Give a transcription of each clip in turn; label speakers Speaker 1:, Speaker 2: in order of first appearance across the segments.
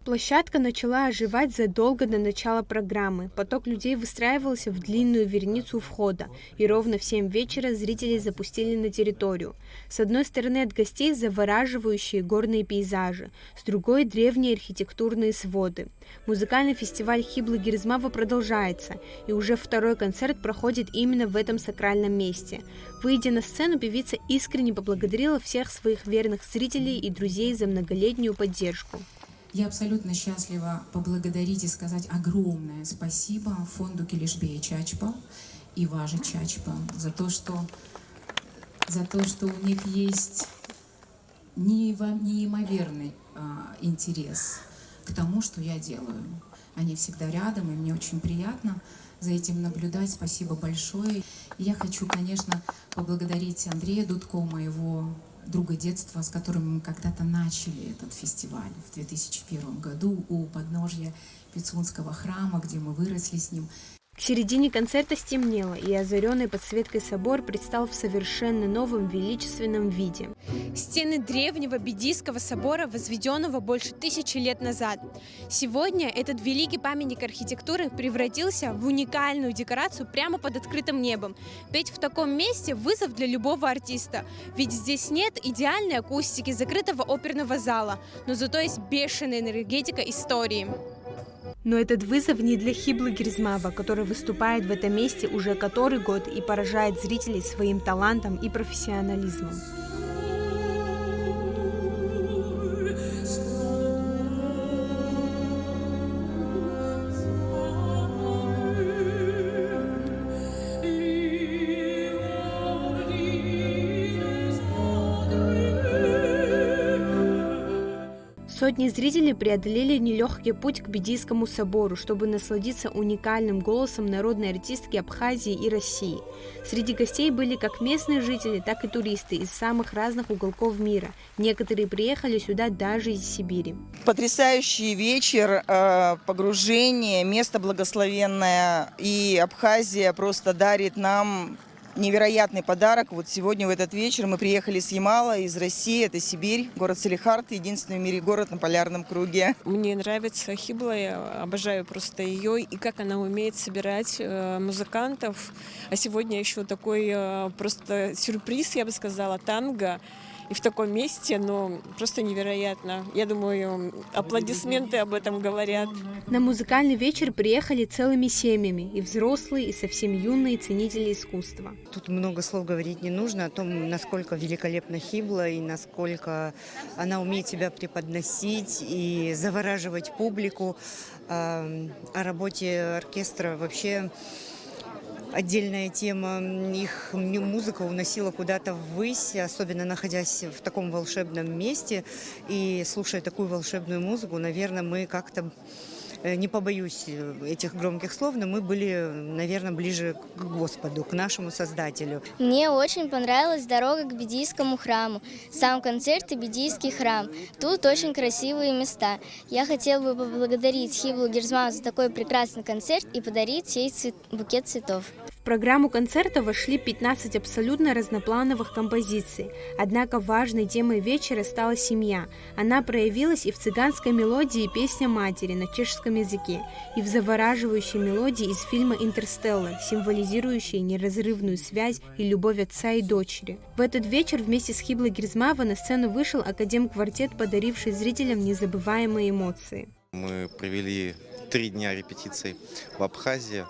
Speaker 1: Площадка начала оживать задолго до начала программы. Поток людей выстраивался в длинную вереницу у входа, и ровно в 7 вечера зрители запустили на территорию. С одной стороны от гостей завораживающие горные пейзажи, с другой – древние архитектурные своды. Музыкальный фестиваль Хибла Гирзмава продолжается, и уже второй концерт проходит именно в этом сакральном месте. Выйдя на сцену, певица искренне поблагодарила всех своих верных зрителей и друзей за многолетнюю поддержку.
Speaker 2: Я абсолютно счастлива поблагодарить и сказать огромное спасибо фонду Килишбея Чачпа и Важи Чачпа за то, что у них есть неимоверный интерес к тому, что я делаю. Они всегда рядом, и мне очень приятно за этим наблюдать. Спасибо большое. И я хочу, конечно, поблагодарить Андрея Дудко, моего друга детства, с которым мы когда-то начали этот фестиваль в 2001 году у подножья Пицунского храма, где мы выросли с ним.
Speaker 1: К середине концерта стемнело, и озаренный подсветкой собор предстал в совершенно новом величественном виде. Стены древнего Бедийского собора, возведенного больше 1000 лет назад. Сегодня этот великий памятник архитектуры превратился в уникальную декорацию прямо под открытым небом. Ведь в таком месте вызов для любого артиста, ведь здесь нет идеальной акустики закрытого оперного зала, но зато есть бешеная энергетика истории. Но этот вызов не для Хиблы Гирзмава, который выступает в этом месте уже который год и поражает зрителей своим талантом и профессионализмом. Сотни зрителей преодолели нелегкий путь к Бедийскому собору, чтобы насладиться уникальным голосом народной артистки Абхазии и России. Среди гостей были как местные жители, так и туристы из самых разных уголков мира. Некоторые приехали сюда даже из Сибири.
Speaker 3: Потрясающий вечер, погружение, место благословенное. И Абхазия просто дарит нам невероятный подарок. Вот сегодня в этот вечер мы приехали с Ямала, из России, это Сибирь, город Салехард, единственный в мире город на полярном круге.
Speaker 4: Мне нравится Хибла, я обожаю просто ее и как она умеет собирать музыкантов. А сегодня еще такой просто сюрприз, я бы сказала, танго. И в таком месте, просто невероятно. Я думаю, аплодисменты об этом говорят.
Speaker 1: На музыкальный вечер приехали целыми семьями, и взрослые, и совсем юные ценители искусства.
Speaker 5: Тут много слов говорить не нужно о том, насколько великолепна Хибла и насколько она умеет себя преподносить и завораживать публику. О работе оркестра вообще отдельная тема. Их музыка уносила куда-то ввысь, особенно находясь в таком волшебном месте и слушая такую волшебную музыку, наверное, мы как-то, не побоюсь этих громких слов, но мы были, наверное, ближе к Господу, к нашему Создателю.
Speaker 6: Мне очень понравилась дорога к Бедийскому храму, сам концерт и Бедийский храм. Тут очень красивые места. Я хотела бы поблагодарить Хиблу Гирзмаву за такой прекрасный концерт и подарить ей букет цветов.
Speaker 1: В программу концерта вошли 15 абсолютно разноплановых композиций. Однако важной темой вечера стала семья. Она проявилась и в цыганской мелодии «Песня матери» на чешском языке, и в завораживающей мелодии из фильма «Интерстеллар», символизирующей неразрывную связь и любовь отца и дочери. В этот вечер вместе с Хиблой Гирзмава на сцену вышел академ-квартет, подаривший зрителям незабываемые эмоции.
Speaker 7: Мы провели 3 дня репетиций в Абхазии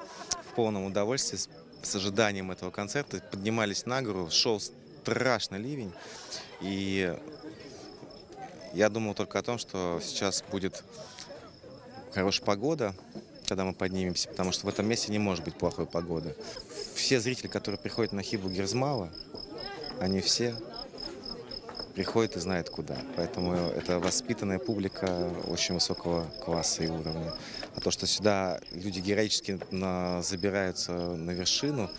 Speaker 7: в полном удовольствии, с ожиданием этого концерта. Поднимались на гору, шел страшный ливень, и я думал только о том, что сейчас будет хорошая погода, когда мы поднимемся, потому что в этом месте не может быть плохой погоды. Все зрители, которые приходят на Хиблу Гирзмава, они все приходят и знают куда. Поэтому это воспитанная публика очень высокого класса и уровня. А то, что сюда люди героически забираются на вершину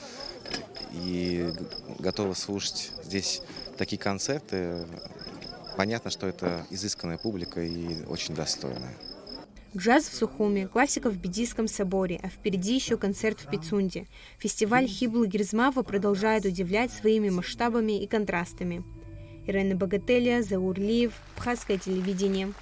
Speaker 7: и готовы слушать здесь такие концерты, понятно, что это изысканная публика и очень достойная.
Speaker 1: Джаз в Сухуми, классика в Бедийском соборе, а впереди еще концерт в Пицунде. Фестиваль Хиблы Гирзмава продолжает удивлять своими масштабами и контрастами. Ирина Богателя, Заур Лиев, Абхазское телевидение.